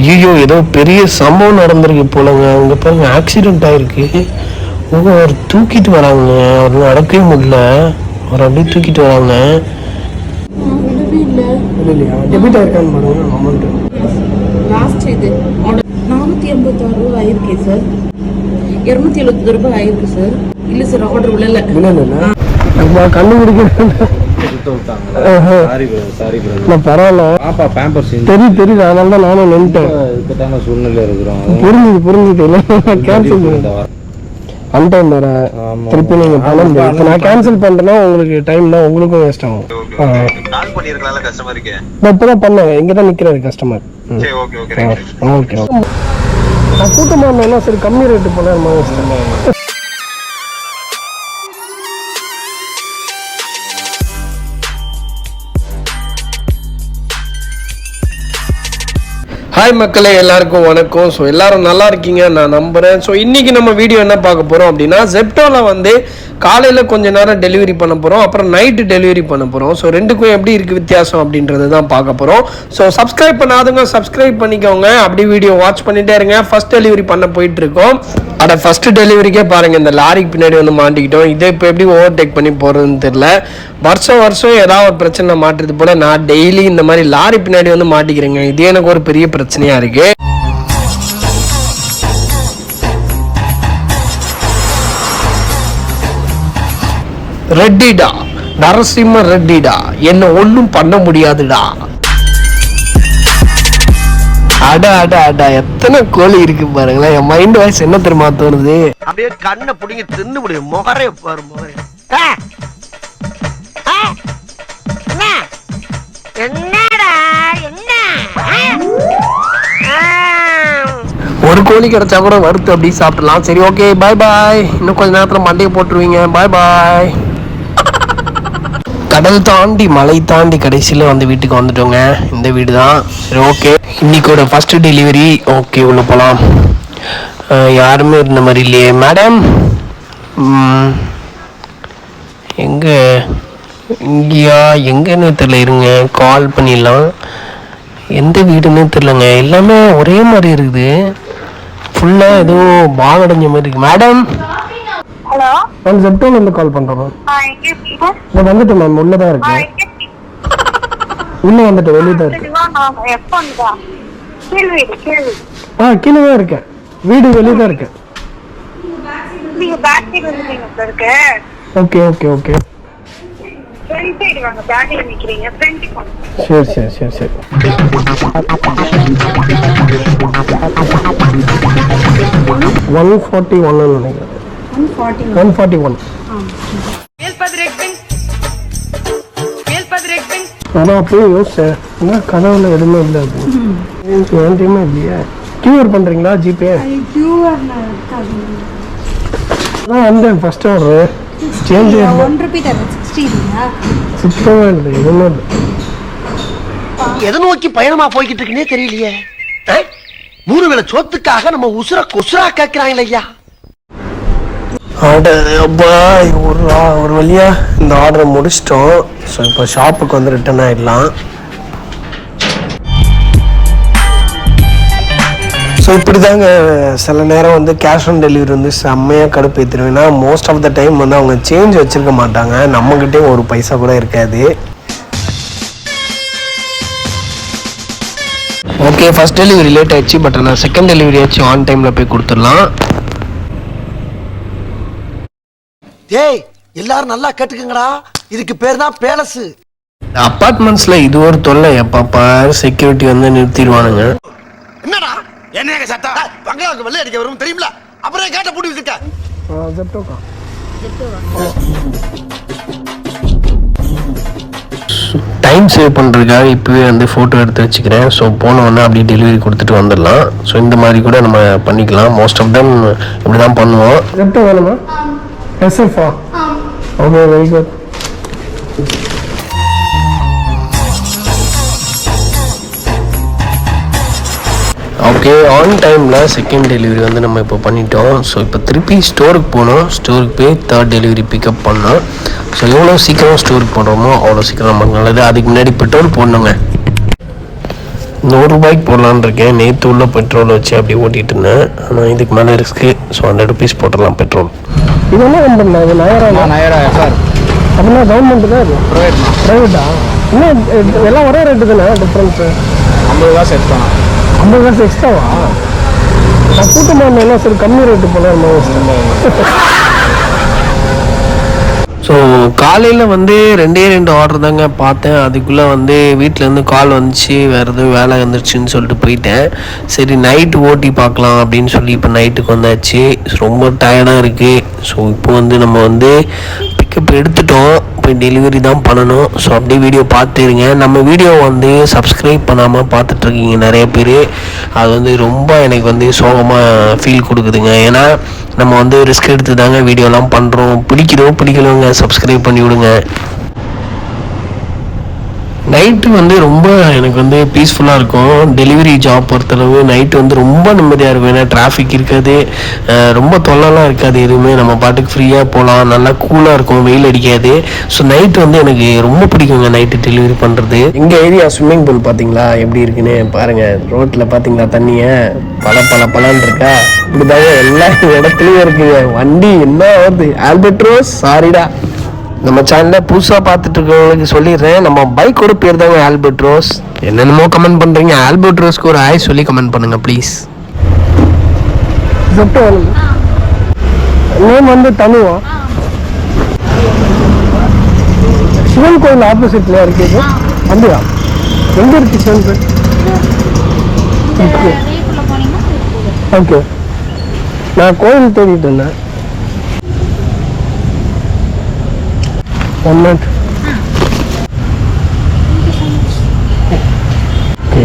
ஐயோ ஏதோ பெரிய சம்பவம் நடந்திருக்கு போலங்க. அவங்க பாருங்க ஆக்சிடென்ட் ஆயிருக்கு. அவர் தூக்கிட்டு வராங்க. அவர் நடக்கவே முடியல. அவர் அப்படியே தூக்கிட்டு வராங்க. இல்லையா டெபிட் ஆயிருக்கான்னு பாருங்க அமௌண்ட். லாஸ்ட் இது 486 ரூபாய் ஆயிருக்கு சார். 270 ரூபாய் ஆயிருக்கு சார். இல்ல சார் ஆர்டர் இல்ல நம்ம கண்டுபிடிக்கிறேன். பரவாயில்ல தெரியுது அதனால தான் நானும் நின்ட்டேன். சூழ்நிலை இருக்கிறோம். புரிஞ்சுது கேன்சல் அன்டைம் வேற. திருப்பி நீங்க பணம் இப்போ நான் கேன்சல் பண்றேன்னா உங்களுக்கு டைம் தான் உங்களுக்கும் வேஸ்ட் ஆகும். இப்பதான் பண்ணேன். இங்கதான் நிக்கிறாரு கஸ்டமர். ஓகே நான் கூட்டமா இருந்தேன்னா சரி கம்மி ரேட்டு போல. ஹாய் மக்களே, எல்லாருக்கும் வணக்கம். ஸோ எல்லாரும் நல்லா இருக்கீங்க நான் நம்புகிறேன். ஸோ இன்றைக்கி நம்ம வீடியோ என்ன பார்க்க போகிறோம் அப்படின்னா, ஜெப்டோவில் வந்து காலையில் கொஞ்ச நேரம் டெலிவரி பண்ண போகிறோம், அப்புறம் நைட்டு டெலிவரி பண்ண போகிறோம். ஸோ ரெண்டுக்கும் எப்படி இருக்குது வித்தியாசம் அப்படின்றது தான் பார்க்க போகிறோம். ஸோ சப்ஸ்கிரைப் பண்ணாதவங்க சப்ஸ்கிரைப் பண்ணிக்கோங்க. அப்படி வீடியோ வாட்ச் பண்ணிகிட்டே இருங்க. ஃபஸ்ட் டெலிவரி பண்ண போயிட்டுருக்கோம். ஆனால் ஃபஸ்ட்டு டெலிவரிக்கே பாருங்கள், இந்த லாரிக்கு பின்னாடி வந்து மாட்டிக்கிட்டோம். இதை இப்போ எப்படி ஓவர்டேக் பண்ணி போகிறதுன்னு தெரில. வருஷம் ஏதாவது ஒரு பிரச்சனை மாட்டுறது போல் நான் டெய்லி இந்த மாதிரி லாரி பின்னாடி வந்து மாட்டிக்கிறேங்க. இது எனக்கு ஒரு பெரிய பிரச்சனையா இருக்கு. ரெட்டிடா நரசிம்ம ரெட்டிடா, என்ன ஒன்றும் பண்ண முடியாதுடா. அடா அடா அடா, எத்தனை கோழி இருக்கு பாருங்களேன். என் மைண்ட் வாய்ஸ் என்ன தெரியுமா தோணுது, அப்படியே கண்ணை பிடிங்க தின்னு முடியும். முகரைய பாரு முகரைய. ஒரு கோழி கிடைச்சா கூட வறுத்து அப்படி சாப்பிடலாம். சரி ஓகே, பாய் பாய். இன்னும் கொஞ்ச நேரத்தில் மண்டையை போட்டுருவீங்க. பாய் பாய். கடல் தாண்டி மலை தாண்டி கடைசியில் வந்து வீட்டுக்கு வந்துட்டோங்க. இந்த வீடு தான். சரி ஓகே, இன்னைக்கோட ஃபர்ஸ்ட் டெலிவரி. ஓகே உள்ள போகலாம். யாருமே இருந்த மாதிரி இல்லையே. மேடம் எங்கே இங்கேயா எங்கன்னு தெரியல. இருங்க கால் பண்ணிடலாம். எந்த வீடுன்னு தெரிலங்க. எல்லாமே ஒரே மாதிரி இருக்குது. ஃபுல்லாக ஏதோ பாகடைஞ்ச மாதிரி இருக்கு. மேடம் ஹலோ, நான் ஜெப்டோலேருந்து கால் பண்ணுறேன். நான் வந்துட்டேன் மேம். உள்ளே தான் இருக்கேன். உள்ளே வந்துட்டேன். வெளியே தான் இருக்கேன். கீழே தான் இருக்கேன். வீடு வெளியே தான் இருக்கேன். ஓகே ஓகே ஓகே சரி சரி சரி சரி. 141 நினைக்கிறேன். 141. ஆனால் அப்படியே யோசிச்சேன், என்ன கனவுல எதுவுமே இல்லை. என்கிட்டயுமே இல்லையா. கியூஆர் பண்ணுறீங்களா ஜிபே? அதான் வந்தேன் ஃபர்ஸ்ட் ஆர்டரு. சேஞ்ச் சுத்தமாக இல்லை, எதுவுமே இல்லை. எதை நோக்கி பயணமா போய்கிட்டு இருக்குன்னே தெரியலையே. 3 வேளை சோத்துக்காக நம்ம உசுரா கேட்கிறாங்களே ஐயா. ஒரு வழியா இந்த ஆர்டரை முடிச்சிட்டோம். ஸோ இப்போ ஷாப்புக்கு வந்து ரிட்டர்ன் ஆகிடலாம். ஸோ இப்படி தாங்க சில நேரம் வந்து கேஷ் ஆன் டெலிவரி வந்து செம்மையாக கடுப்பு ஏற்றிடுவேன். ஏன்னா மோஸ்ட் ஆஃப் த டைம் வந்து அவங்க சேஞ்ச் வச்சுருக்க மாட்டாங்க. நம்மக்கிட்டே ஒரு பைசா கூட இருக்காது. ஓகே, ஃபர்ஸ்ட் டெலிவரி லேட் ஆயிடுச்சு. பட் ஆனால் செகண்ட் டெலிவரி ஆச்சு ஆன் டைமில் போய் கொடுத்துடலாம். ஏய் எல்லாரும் நல்லா கேட்டுக்கங்கடா, இதுக்கு பேர் தான் பேலஸ். அப்பார்ட்மெண்ட்ஸ்ல இது ஒரு தொல்லை. எப்பப்பா செக்யூரிட்டி வந்து நிறுத்திடுவானுங்க. என்னடா என்னங்க சத்தா பங்களாவுக்கு வெள்ளை அடிக்க வரும் தெரியுமில, அப்புறம் கேட்ட பூட்டி வச்சிருக்க. ஜெப்டோக்கா டைம் சேவ் பண்ணுறதுக்காக இப்போவே வந்து ஃபோட்டோ எடுத்து வச்சுக்கிறேன். ஸோ போனோடனே அப்படியே டெலிவரி கொடுத்துட்டு வந்துடலாம். ஸோ இந்த மாதிரி கூட நம்ம பண்ணிக்கலாம். மோஸ்ட் ஆஃப் தெம் இப்படி தான் பண்ணுவோம். ஜெப்டோ வேணுமா? எஸ்எஃப்ஆ? Okay, very good. Okay, on டைமில் செகண்ட் டெலிவரி வந்து நம்ம இப்போ பண்ணிட்டோம். ஸோ இப்போ திருப்பி ஸ்டோருக்கு போகணும். ஸ்டோருக்கு போய் தேர்ட் டெலிவரி பிக்கப் பண்ணோம். ஸோ எவ்வளோ சீக்கிரம் ஸ்டோருக்கு போடுறோமோ அவ்வளோ சீக்கிரம் நமக்கு நல்லது. அதுக்கு முன்னாடி பெட்ரோல் போடணுங்க. 100 போடலான்னு இருக்கேன். நேற்று உள்ள பெட்ரோல் வச்சு அப்படி ஓட்டிகிட்டு இருந்தேன். ஆனால் இதுக்கு மேலே ரிஸ்க்கு. ஸோ 100 rupees போட்டுடலாம் பெட்ரோல். இது என்ன கம்பெனி? இது நயரா சார். அப்படின்னா கவர்மெண்ட் தான் இது. ப்ரைவேட்டா? இன்னும் எல்லாம் ஒரே ரேட்டு தானே? டிஃப்ரென்ஸு 50 காசு எக்ஸ்ட்ரா. 50 காசு எக்ஸ்ட்ராவா? நான் கூட்டமாக என்ன சரி கம்மி ரேட்டு போல. ஸோ காலையில் வந்து 2 ஆர்டர் தாங்க பார்த்தேன். அதுக்குள்ளே வந்து வீட்டிலேருந்து கால் வந்துச்சு, வேறு எதுவும் வேலை வந்துருச்சுன்னு சொல்லிட்டு போயிட்டேன். சரி நைட்டு ஓட்டி பார்க்கலாம் அப்படின்னு சொல்லி இப்போ நைட்டுக்கு வந்தாச்சு. ரொம்ப டயர்டாக இருக்குது. ஸோ இப்போ வந்து நம்ம வந்து பிக்கப் எடுத்துட்டோம், போய் டெலிவரி தான் பண்ணணும். ஸோ அப்படியே வீடியோ பார்த்துருங்க. நம்ம வீடியோ வந்து சப்ஸ்கிரைப் பண்ணாமல் பார்த்துட்ருக்கீங்க நிறைய பேர். அது வந்து ரொம்ப எனக்கு வந்து சோகமாக ஃபீல் கொடுக்குதுங்க. ஏன்னா நம்ம வந்து ரிஸ்க் எடுத்து தாங்க வீடியோலாம் பண்ணுறோம். பிடிக்கலவங்க சப்ஸ்கிரைப் பண்ணி விடுங்க. நைட்டு வந்து ரொம்ப எனக்கு வந்து பீஸ்ஃபுல்லாக இருக்கும். டெலிவரி ஜாப் பொறுத்தளவு நைட்டு வந்து ரொம்ப நிம்மதியாக இருக்கும். ஏன்னா டிராஃபிக் இருக்காது, ரொம்ப தொல்லைலாம் இருக்காது எதுவுமே. நம்ம பாட்டுக்கு ஃப்ரீயாக போகலாம், நல்லா கூலாக இருக்கும், வெயில் அடிக்காது. ஸோ நைட்டு வந்து எனக்கு ரொம்ப பிடிக்குங்க நைட்டு டெலிவரி பண்ணுறது. எங்கள் ஏரியா ஸ்விம்மிங் பூல் பார்த்தீங்களா எப்படி இருக்குன்னு பாருங்கள். ரோட்டில் பார்த்தீங்களா தண்ணியை பலன்னு இருக்கா? இப்படிதாங்க எல்லா இடத்துலையும் இருக்குங்க. வண்டி என்ன வருது? ஆல்பட்ரோஸ். சாரிடா, நம்ம சேனலில் புதுசாக பார்த்துட்டு இருக்கவங்களுக்கு சொல்லிடுறேன், நம்ம பைக்கோட பேர் தாங்க ஆல்பட்ரோஸ். என்னென்னமோ கமெண்ட் பண்ணுறீங்க, ஆல்பட்ரோஸ்க்கு ஒரு ஆய் சொல்லி கமெண்ட் பண்ணுங்க ப்ளீஸ். நேம் வந்து தனுவா. சிவன் கோயில் ஆப்போசிட்ல இருக்குது. அப்படியா? எங்கே இருக்கு சிவன் கோயில்? ஓகே, நான் கோயில் தேடிட்டு இருந்தேன். 1 minute. ஓகே,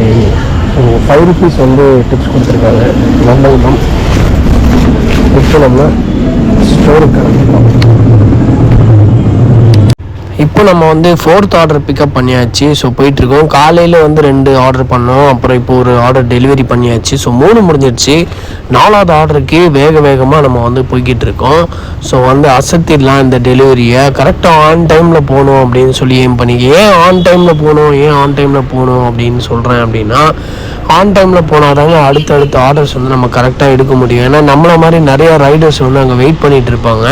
5 rupees வந்து டிப்ஸ் கொடுத்துருக்காங்க. நல்ல இப்போ நம்ம ஸ்டோருக்கு அனுப்பிக்கலாம். இப்போ நம்ம வந்து 4th ஆர்டர் பிக்கப் பண்ணியாச்சு. ஸோ போயிட்டுருக்கோம். காலையில் வந்து 2 ஆர்டர் பண்ணோம், அப்புறம் இப்போ ஒரு ஆர்டர் டெலிவரி பண்ணியாச்சு. ஸோ 3 முடிஞ்சிடுச்சு. 4வது ஆர்டருக்கு வேகமாக நம்ம வந்து போய்கிட்டு இருக்கோம். ஸோ வந்து அசத்திடலாம் இந்த டெலிவரியை. கரெக்டாக ஆன் டைமில் போகணும் அப்படின்னு சொல்லி ஏம் பண்ணி, ஏன் ஆன் டைமில் போகணும் அப்படின்னு சொல்கிறேன் அப்படின்னா, ஆன் டைமில் போனால் தாங்க அடுத்தடுத்த ஆர்டர்ஸ் வந்து நம்ம கரெக்டாக எடுக்க முடியும். ஏன்னா நம்மளை மாதிரி நிறையா ரைடர்ஸ் வந்து அங்கே வெயிட் பண்ணிகிட்டு இருப்பாங்க.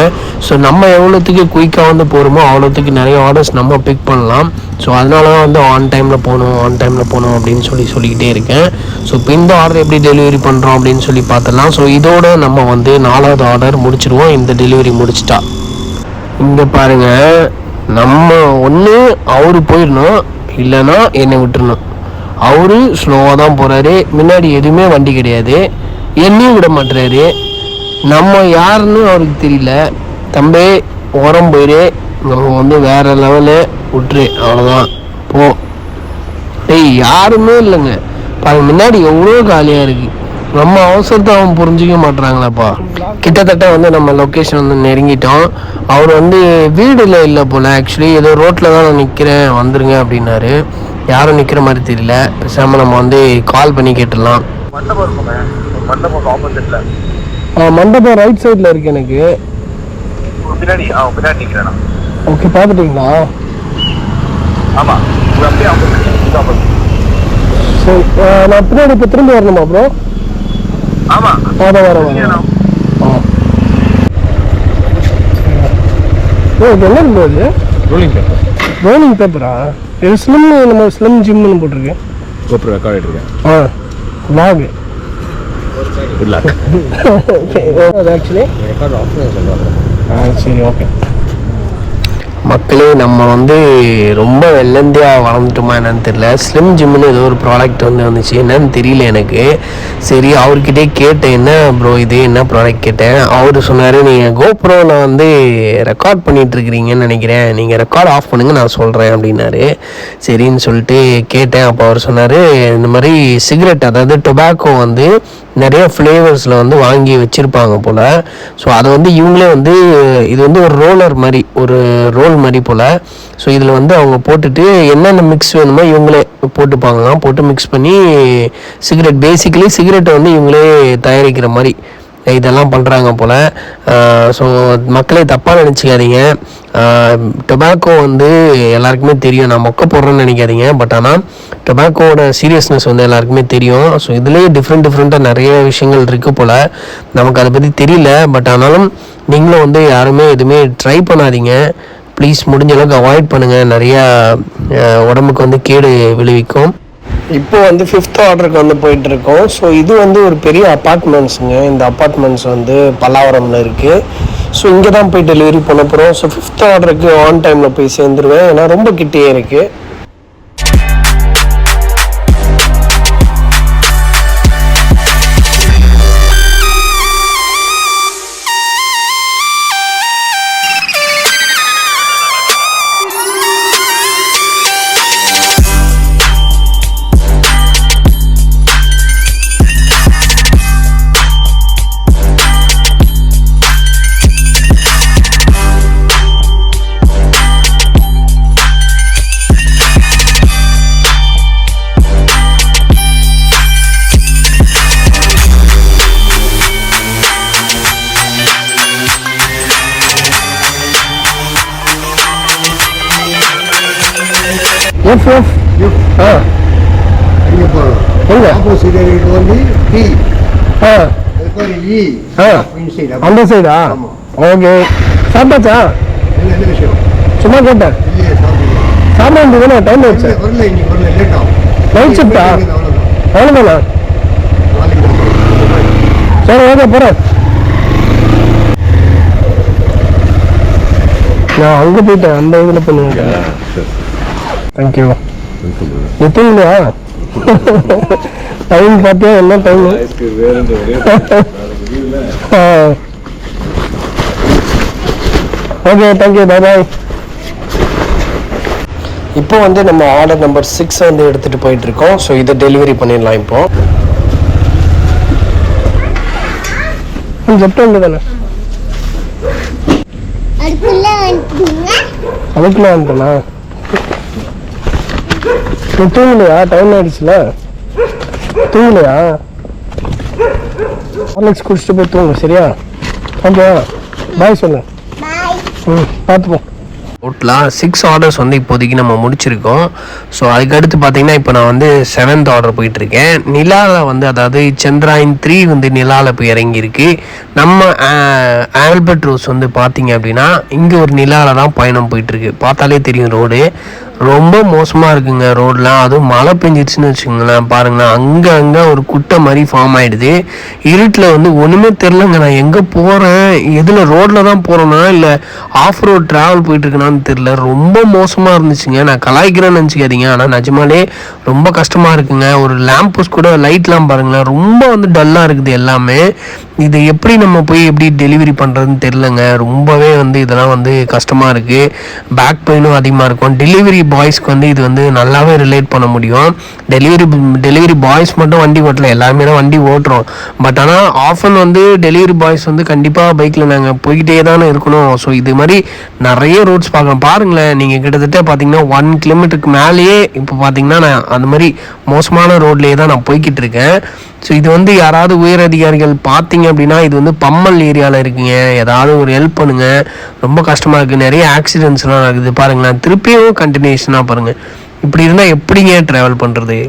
ஸோ நம்ம எவ்வளோத்துக்கு குயிக்காக வந்து போகிறோமோ அவ்வளோத்துக்கு நிறைய ஆர்டர்ஸ் நம்ம பிக் பண்ணலாம். ஸோ அதனால தான் வந்து ஆன் டைமில் போகணும் அப்படின்னு சொல்லிக்கிட்டே இருக்கேன். ஸோ இப்போ இந்த ஆர்டர் எப்படி டெலிவரி பண்ணுறோம் அப்படின்னு சொல்லி பார்த்துடலாம். ஸோ இதோட நம்ம வந்து 4வது ஆர்டர் முடிச்சிடுவோம். இந்த டெலிவரி முடிச்சிட்டா இங்கே பாருங்கள், நம்ம ஒன்று அவரு போயிடணும், இல்லைன்னா என்னை விட்டுறணும். அவரு ஸ்லோவாக தான் போகிறாரு, முன்னாடி எதுவுமே வண்டி கிடையாது, என்னையும் விட மாட்டுறாரு. நம்ம யாருன்னு அவருக்கு தெரியல. தம்பி ஓரம் போயிரு, நம்ம வந்து வேற லெவலு விட்டுரு, அவ்வளோதான் போ. டேய் யாருமே இல்லைங்க பாருங்க, முன்னாடி எவ்வளோ காலியாக இருக்குது. நம்ம அவசரத்தை அவன் புரிஞ்சிக்க மாட்டுறாங்களாப்பா. கிட்டத்தட்ட வந்து நம்ம லொக்கேஷன் வந்து நெருங்கிட்டோம். அவர் வந்து வீடில் இல்லை போல், ஆக்சுவலி ஏதோ ரோட்டில் தான் நான் நிற்கிறேன் வந்துருங்க அப்படின்னாரு. யாரும் நிற்கிற மாதிரி தெரியல. பேசாமல் நம்ம வந்து கால் பண்ணி கேட்டுடலாம். மண்டபம் ரைட் சைடில் இருக்கு எனக்கு. ஓகே, பார்த்துட்டீங்களா? சரி, நான் பின்னாடி இப்போ திரும்பி வரணுமா ப்ரோ? வரேன். என்ன இருந்தது? ரோலிங் பேப்பரா? இது ஸ்லிம், நம்ம ஸ்லிம் ஜிம்னு போட்டிருக்கேன். கோப்ரோ ரெக்கார்ட் எடுத்துருக்கேன். லாக். Good luck. Actually record off சொல்லுவாங்க. சரி, ஓகே. மக்களே, நம்ம வந்து ரொம்ப வெள்ளந்தியாக வளர்ந்துட்டோமா என்னன்னு தெரியல. ஸ்லிம் ஜிம்னு ஏதோ ஒரு ப்ராடக்ட் வந்து வந்துச்சு, என்னன்னு தெரியல எனக்கு. சரி, அவர்கிட்டே கேட்டேன், என்ன ப்ரோ இது, என்ன ப்ராடக்ட் கேட்டேன். அவர் சொன்னார், நீங்கள் கோப்ரோவில் வந்து ரெக்கார்ட் பண்ணிகிட்ருக்கிறீங்கன்னு நினைக்கிறேன், நீங்கள் ரெக்கார்ட் ஆஃப் பண்ணுங்க, நான் சொல்கிறேன் அப்படின்னாரு. சரின்னு சொல்லிட்டு கேட்டேன். அப்போ அவர் சொன்னார், இந்த மாதிரி சிகரெட், அதாவது டொபாக்கோ வந்து நிறைய ஃப்ளேவர்ஸில் வந்து வாங்கி வச்சுருப்பாங்க போல். ஸோ அதை வந்து இவங்களே வந்து, இது வந்து ஒரு ரோலர் மாதிரி, ஒரு ரோல் மாதிரி போல். ஸோ இதில் வந்து அவங்க போட்டுட்டு என்னென்ன மிக்ஸ் வேணுமோ இவங்களே போட்டுப்பாங்களாம். போட்டு மிக்ஸ் பண்ணி சிகரெட், பேசிக்கலி சிகரெட்டை வந்து இவங்களே தயாரிக்கிற மாதிரி இதெல்லாம் பண்ணுறாங்க போல். ஸோ மக்களே தப்பாக நினச்சிக்காதீங்க. டொபாக்கோ வந்து எல்லாருக்குமே தெரியும், நான் மொக்க போடுறேன்னு நினைக்காதீங்க. பட் ஆனால் டொபாக்கோட சீரியஸ்னஸ் வந்து எல்லாருக்குமே தெரியும். ஸோ இதுலேயே டிஃப்ரெண்ட்டாக நிறைய விஷயங்கள் இருக்குது போல், நமக்கு அதை பற்றி தெரியல. பட் ஆனாலும் நீங்களும் வந்து யாருமே எதுவுமே ட்ரை பண்ணாதீங்க ப்ளீஸ். முடிஞ்ச அளவுக்கு அவாய்ட் பண்ணுங்கள், நிறையா உடம்புக்கு வந்து கேடு விளைவிக்கும். இப்போ வந்து 5th ஆர்டருக்கு வந்து போயிட்டுருக்கோம். ஸோ இது வந்து ஒரு பெரிய அப்பார்ட்மெண்ட்ஸுங்க. இந்த அப்பார்ட்மெண்ட்ஸ் வந்து பல்லாவரமில் இருக்குது. ஸோ இங்கே தான் போய் டெலிவரி பண்ண போகிறோம். ஸோ 5th ஆர்டருக்கு ஆன் டைமில் போய் சேர்ந்துருவேன், ஏன்னா ரொம்ப கிட்டே இருக்குது. எஃப் அந்த சைடா? ஓகே, சாப்பிட்டாச்சா? சும்மா கேட்டேன். சாப்பிட வேண்டியதுதானே, டைம் ஆச்சு. நைட் ஷிஃப்டா? அவ்வளோதானா? சரி ஓகே, போகிறேன். நான் அங்கே போயிட்டேன், அந்த இதில் பண்ணுவேன். தேங்க்யூ. எத்தனையா டைம் பார்த்தியா? என்ன டைம்? ஓகே, தேங்க்யூ, பாய் பாய். இப்போ வந்து நம்ம ஆர்டர் நம்பர் 6 வந்து எடுத்துகிட்டு போயிட்டுருக்கோம். ஸோ இதை டெலிவரி பண்ணிடலாம். இப்போது ஜெப்டோ தானே அதுக்குள்ள வந்துட்டேண்ணா. நீ தூங்கலையா? டைம் ஆயிடுச்சுல, தூங்கலையா? ஹார்லிக்ஸ் குடிச்சிட்டு போய் தூங்க, சரியா? ஓகே, பாய் சொல்லு. பார்த்துப்போம். டோட்டலாக 6 ஆர்டர்ஸ் வந்து இப்போதைக்கு நம்ம முடிச்சிருக்கோம். ஸோ அதுக்கடுத்து பார்த்தீங்கன்னா இப்போ நான் வந்து 7th ஆர்டர் போயிட்டுருக்கேன். நிலாவில் வந்து, அதாவது சந்திராயன் 3 வந்து நிலாவில் போய் இறங்கியிருக்கு. நம்ம ஆல்பர்ட் ரோஸ் வந்து பார்த்தீங்க அப்படின்னா இங்கே ஒரு நிலாவில் தான் பயணம் போயிட்டுருக்கு. பார்த்தாலே தெரியும், ரோடு ரொம்ப மோசமாக இருக்குங்க ரோடெலாம். அதுவும் மழை பெஞ்சிருச்சுன்னு வச்சுக்கோங்களேன், பாருங்களேன் அங்கே ஒரு குட்டை மாதிரி ஃபார்ம் ஆகிடுது. இருட்டில் வந்து ஒன்றுமே தெரிலங்க, நான் எங்கே போகிறேன், எதில் ரோட்டில் தான் போகிறேன்னா இல்லை ஆஃப் ரோட் ட்ராவல் போயிட்டுருக்குனான்னு தெரில. ரொம்ப மோசமாக இருந்துச்சுங்க. நான் கலாய்க்கிறேன்னு நினச்சிக்காதீங்க, ஆனால் நிஜமாலே ரொம்ப கஷ்டமாக இருக்குங்க. ஒரு லேம்பஸ் கூட லைட்லாம் பாருங்களேன், ரொம்ப வந்து டல்லாக இருக்குது எல்லாமே. இது எப்படி நம்ம போய் எப்படி டெலிவரி பண்ணுறதுன்னு தெரிலங்க. ரொம்பவே வந்து இதெல்லாம் வந்து கஷ்டமாக இருக்குது. பேக் பெயினும் அதிகமாக இருக்கும். டெலிவரி பாய்ஸ்க்கு வந்து இது வந்து நல்லாவே ரிலேட் பண்ண முடியும். டெலிவரி பாய்ஸ் மட்டும் வண்டி ஓட்டல, எல்லாருமே தான் வண்டி ஓட்டுறோம். பட் ஆனால் ஆஃபன் வந்து டெலிவரி பாய்ஸ் வந்து கண்டிப்பாக பைக்கில் நாங்கள் போய்கிட்டே தானே இருக்கணும். ஸோ இது மாதிரி நிறைய ரோட்ஸ் பார்க்கலாம். பாருங்களேன், நீங்கள் கிட்டத்தட்ட பார்த்தீங்கன்னா 1 கிலோமீட்டருக்கு மேலேயே இப்போ பார்த்தீங்கன்னா நான் அந்த மாதிரி மோசமான ரோட்லேயே தான் நான் போய்கிட்டு இருக்கேன். ஸோ இது வந்து யாராவது உயர் அதிகாரிகள் பார்த்தீங்க அப்படின்னா, இது வந்து பம்மல் ஏரியாவில் இருக்குங்க, ஏதாவது ஒரு ஹெல்ப் பண்ணுங்கள். ரொம்ப கஷ்டமாக இருக்குது, நிறைய ஆக்சிடென்ட்ஸ்லாம் நடக்குது. பாருங்களேன், திருப்பியும் கண்டினியூஷனாக பாருங்கள். இப்படி இருந்தால் எப்படிங்க ட்ராவல் பண்ணுறது?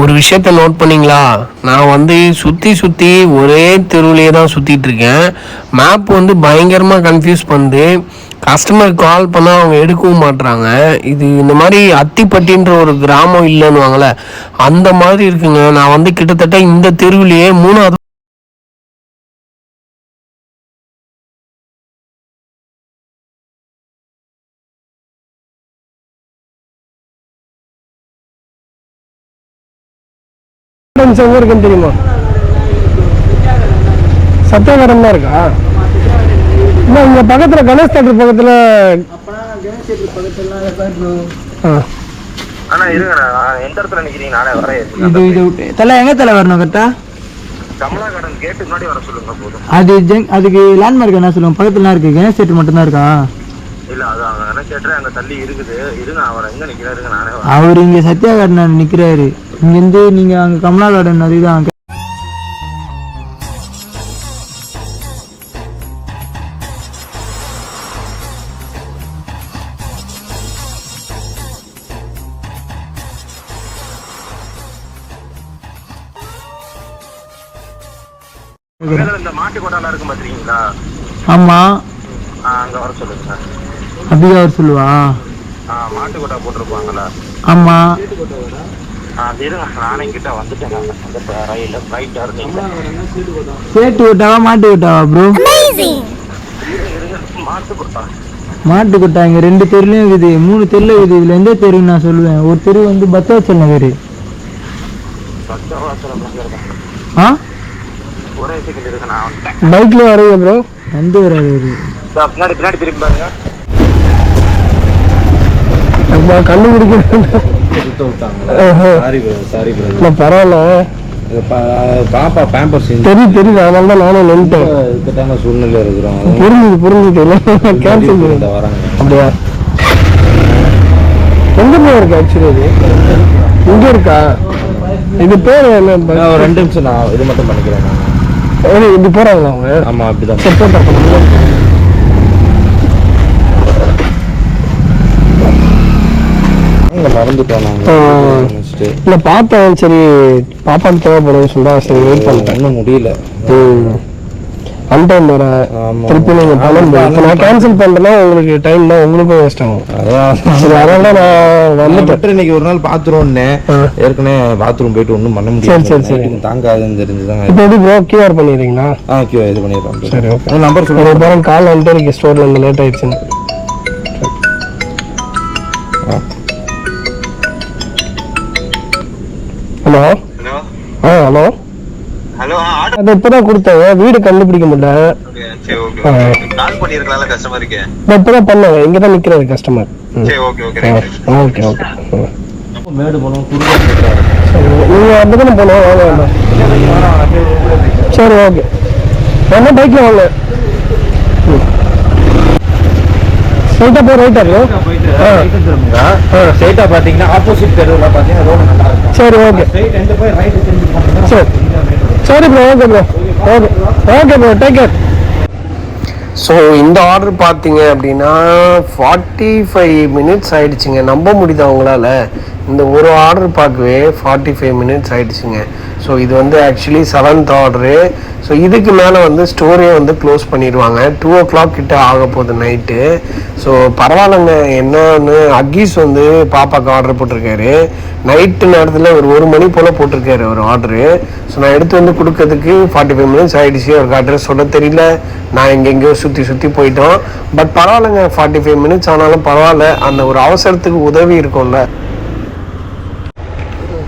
ஒரு விஷயத்த நோட் பண்ணிங்களா, நான் வந்து சுற்றி ஒரே தெருவிலே தான் சுற்றிட்டு இருக்கேன். மேப் வந்து பயங்கரமாக கன்ஃபியூஸ் பண்ணுது. கஸ்டமர் கால் பண்ணால் அவங்க எடுக்கவும் மாட்டுறாங்க. இது இந்த மாதிரி அத்திப்பட்டின்ற ஒரு கிராமம் இல்லைன்னுவாங்களே, அந்த மாதிரி இருக்குங்க. நான் வந்து கிட்டத்தட்ட இந்த தெருவிலேயே 3வது இருக்குன்னு தெரியுமா? சத்தியகரம் தான் இருக்கா? இல்லை, இங்கே பக்கத்தில் கணேஷ் தேட்டர் பக்கத்தில். அண்ணா இருங்கண்ணா, எந்த இடத்துல நிற்கிறீங்க? நானே வரேன். இது தலை எங்கே தலை வரணும் கரெக்டா? கமலா கார்டன் கேட்டு முன்னாடி வர சொல்லுங்க போதும். அதுக்கு லேண்ட்மார்க் என்ன சொல்லுவோம்? பக்கத்துலாம் இருக்கு, கணேஷ் தேட்டர் மட்டும்தான் இருக்கா? இல்லை, அது அங்கே கணேஷ் தேட்டர் அங்கே தள்ளி இருக்குது. இருங்க, அவர் எங்கே நிற்கிறாருங்க, நானே வரேன். அவர் இங்கே சத்யா கார்டன் நிற்கிறாரு. இங்கேருந்து நீங்கள் அங்கே கமலா கார்டன் அதுதான். இந்த மாட்டு கொட்டாலாம் இருக்கும் பாத்துறீங்களா? ஆமா, அங்க வர சொல்லுங்க. அப்படியே அவர் சொல்லுவா. மாட்டு கொட்டா போட்டிருப்பாங்களா? ஆமா, அது இருங்க, நானே கிட்ட வந்துட்டேன். அந்த ரயில ரைட்டா இருந்தீங்க. சேட்டு விட்டாவா மாட்டு விட்டாவா ப்ரோ? மாட்டு கொட்டா மாட்டு கொட்டா இங்க 2 தெருலயும் இருக்குது, 3 தெருல இருக்குது. இதுல எந்த தெருன்னு நான் சொல்லுவேன். ஒரு தெரு வந்து பத்தாச்சல் நகர். ஒரே செகண்ட் இருக்கு, நான் வந்துட்டேன். பைக்ல வரீங்க ப்ரோ? வந்து வராது. பின்னாடி திரும்பி பாருங்க. கண்டுபிடிக்க சாரி பரவாயில்ல, பாப்பா பேம்பர்ஸ் தெரியுது. அதனால தான் நானும் நின்ட்டேன். இதுக்கான சூழ்நிலை இருக்கிறோம். புரிஞ்சுது கேன்சல் வராங்க. அப்படியா? எங்க இருக்கு ஆக்சுவலி? இது இங்க இருக்கா? இது பேர் என்ன? ஒரு 2 நிமிஷம் நான் இது மட்டும் பண்ணிக்கிறேன். இப்படி போறாங்களா அவங்க? ஆமா, அப்படிதான். மறந்துட்டோம் நாங்க. இல்ல பார்த்தேன், சரி பாப்பான்னு தேவைப்படுது சொல்றா, சரி வெயிட் பண்ணிட்டேன். இன்னும் முடியல. அன்டைம் வர திருப்பி நீங்க பணம் நான் கேன்சல் பண்றேன்னா உங்களுக்கு டைம் தான் உங்களுக்கும் வேஸ்ட் ஆகும். அதனால நான் வந்துட்டேன். இன்னைக்கு ஒரு நாள் பாத்ரூம்னு ஏற்கனவே பாத்ரூம் போயிட்டு ஒன்றும் பண்ண முடியாது. சரி தாங்காதுன்னு தெரிஞ்சுதான். இப்போ எப்படி ப்ரோ கியூஆர் பண்ணிடுறீங்களா? இது பண்ணிடுறோம். சரி, ஓகே. நம்பர் சொல்லுங்க. பாருங்க, கால் வந்துட்டு இருக்கு, ஸ்டோர்ல இருந்து லேட் ஆயிடுச்சுன்னு. ஹலோ ஹலோ ஹலோ, அது இப்பதான் கொடுத்தேன், வீடு கண்டுபிடிக்க முடியல. சரி ஓகே. கால் பண்ணிருக்கலாம்ல கஸ்டமருக்கு? இப்பதான் பண்ணேன், இங்க தான் நிக்கிறாரு கஸ்டமர். சரி ஓகே ஓகே ஓகே. மேடு போனோம். நீங்க அப்படிதான் போனோம். வாங்க வேண்டாம். சரி ஓகே, என்ன பைக்ல வாங்க. ஸ்ட்ரைட்டா போய் ரைட்டா ஸ்ட்ரைட்டா பாத்தீங்கன்னா ஆப்போசிட் தெருவுல பாத்தீங்கன்னா ரோடு நல்லா இருக்கும். சரி ஓகே. ஸ்ட்ரைட் எண்ட் போய் ரைட் திரும்பி போனீங்கன்னா சரி சரி bro, okay bro, okay bro, take care. So இந்த ஆர்டர் பார்த்தீங்க அப்படின்னா 45 மினிட்ஸ் ஆகிடுச்சிங்க. நம்ப முடியுது அவங்களால? இந்த ஒரு ஆர்டர் பார்க்கவே 45 மினிட்ஸ் ஆகிடுச்சிங்க. ஸோ இது வந்து ஆக்சுவலி 7th ஆர்டரு. ஸோ இதுக்கு மேலே வந்து ஸ்டோரே வந்து க்ளோஸ் பண்ணிடுவாங்க. 2 o'clock கிட்ட ஆக போகுது நைட்டு. ஸோ பரவாயில்லைங்க. என்னன்னு அக்கீஸ் வந்து பாப்பாவுக்கு ஆர்டர் போட்டிருக்காரு. நைட்டு நேரத்தில் ஒரு மணி போல் போட்டிருக்காரு ஒரு ஆர்டரு. ஸோ நான் எடுத்து வந்து கொடுக்கறதுக்கு 45 மினிட்ஸ் ஆகிடுச்சு. அவருக்கு அட்ரஸ் சொல்ல தெரியல, நான் எங்கெங்கேயோ சுற்றி போயிட்டோம். பட் பரவாயில்லைங்க, 45 மினிட்ஸ் ஆனாலும் பரவாயில்ல. அந்த ஒரு அவசரத்துக்கு உதவி இருக்கும்ல.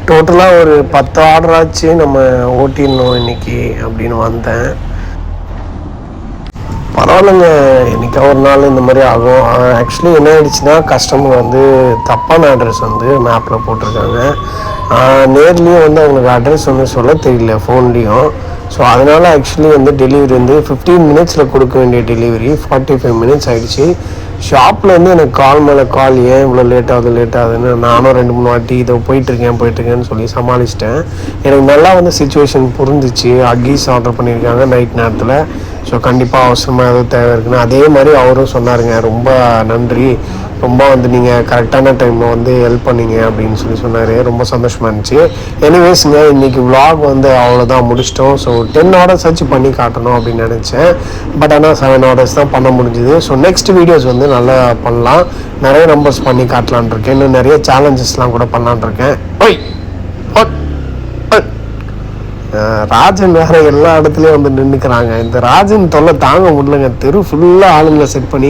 டோட்டலாக ஒரு 10 ஆர்டர் ஆச்சு நம்ம ஓட்டிடணும் இன்னைக்கு அப்படின்னு வந்தேன். பரவாயில்லைங்க, இன்னைக்கு ஒரு நாள் இந்த மாதிரி ஆகும். ஆக்சுவலி என்ன ஆயிடுச்சுன்னா, கஸ்டமர் வந்து தப்பான அட்ரஸ் வந்து மேப்பில் போட்டிருக்காங்க. நேர்லேயும் வந்து அவங்களுக்கு அட்ரஸ் வந்து சொல்ல தெரியல ஃபோன்லேயும். ஸோ அதனால் ஆக்சுவலி வந்து டெலிவரி வந்து 15 மினிட்ஸில் கொடுக்க வேண்டிய டெலிவரி 45 மினிட்ஸ் ஆகிடுச்சு. ஷாப்பில் வந்து எனக்கு கால் மேலே கால், ஏன் இவ்வளோ லேட் ஆகுதுன்னு நானும் 2-3 வாட்டி இதை போயிட்டுருக்கேன்னு சொல்லி சமாளிச்சிட்டேன். எனக்கு நல்லா வந்து சுச்சுவேஷன் புரிஞ்சிச்சு. அக்கீஸ் ஆர்டர் பண்ணியிருக்காங்க நைட் நேரத்தில். ஸோ கண்டிப்பாக அவசரமாக எதுவும் தேவை இருக்குன்னு அதே மாதிரி அவரும் சொன்னாருங்க. ரொம்ப நன்றி, ரொம்ப வந்து நீங்கள் கரெக்டான டைமில் வந்து ஹெல்ப் பண்ணீங்க அப்படின்னு சொன்னார். ரொம்ப சந்தோஷமாக இருந்துச்சு. எனிவேஸுங்க, இன்றைக்கி விலாக் வந்து அவ்வளோதான் முடிச்சிட்டோம். ஸோ 10 ஆர்டர்ஸ் வச்சு பண்ணி காட்டணும் அப்படின்னு நினச்சேன். பட் ஆனால் 7 ஆர்டர்ஸ் தான் பண்ண முடிஞ்சுது. ஸோ நெக்ஸ்ட் வீடியோஸ் வந்து நல்லா பண்ணலாம், நிறைய நம்பர்ஸ் பண்ணி காட்டலான் இருக்கேன். இன்னும் நிறைய சேலஞ்சஸ்லாம் கூட பண்ணலான் இருக்கேன். ராஜன் வேற எல்லா இடத்துலையும் வந்து நின்றுக்கிறாங்க. இந்த ராஜன் தொல்லை தாங்க முடியலங்க. தெரு ஃபுல்லாக ஆளுங்களை செட் பண்ணி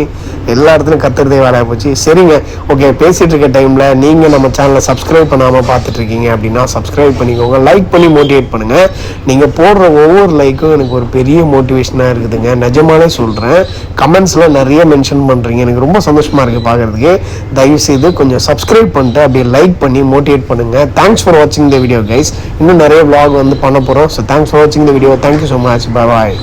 எல்லா இடத்துலையும் கத்துறதே வேலையாக போச்சு. சரிங்க, ஓகே. பேசிகிட்டு இருக்க டைமில் நீங்கள் நம்ம சேனலை சப்ஸ்கிரைப் பண்ணாமல் பார்த்துட்ருக்கீங்க அப்படின்னா சப்ஸ்கிரைப் பண்ணிக்கோங்க. லைக் பண்ணி மோட்டிவேட் பண்ணுங்கள். நீங்கள் போடுற ஒவ்வொரு லைக்கும் எனக்கு ஒரு பெரிய மோட்டிவேஷனாக இருக்குதுங்க. நிஜமாலே சொல்கிறேன். கமெண்ட்ஸில் நிறைய மென்ஷன் பண்ணுறீங்க, எனக்கு ரொம்ப சந்தோஷமாக இருக்குது பார்க்குறதுக்கு. தயவுசெய்து கொஞ்சம் சப்ஸ்கிரைப் பண்ணிட்டு அப்படியே லைக் பண்ணி மோட்டிவேட் பண்ணுங்கள். தேங்க்ஸ் ஃபார் வாட்சிங் த வீடியோ கைஸ். இன்னும் நிறைய vlog வந்து பண்ண போகிறோம். ஸோ தேங்க்ஸ் ஃபார் வாட்சிங் the video. Thank you so much. Bye.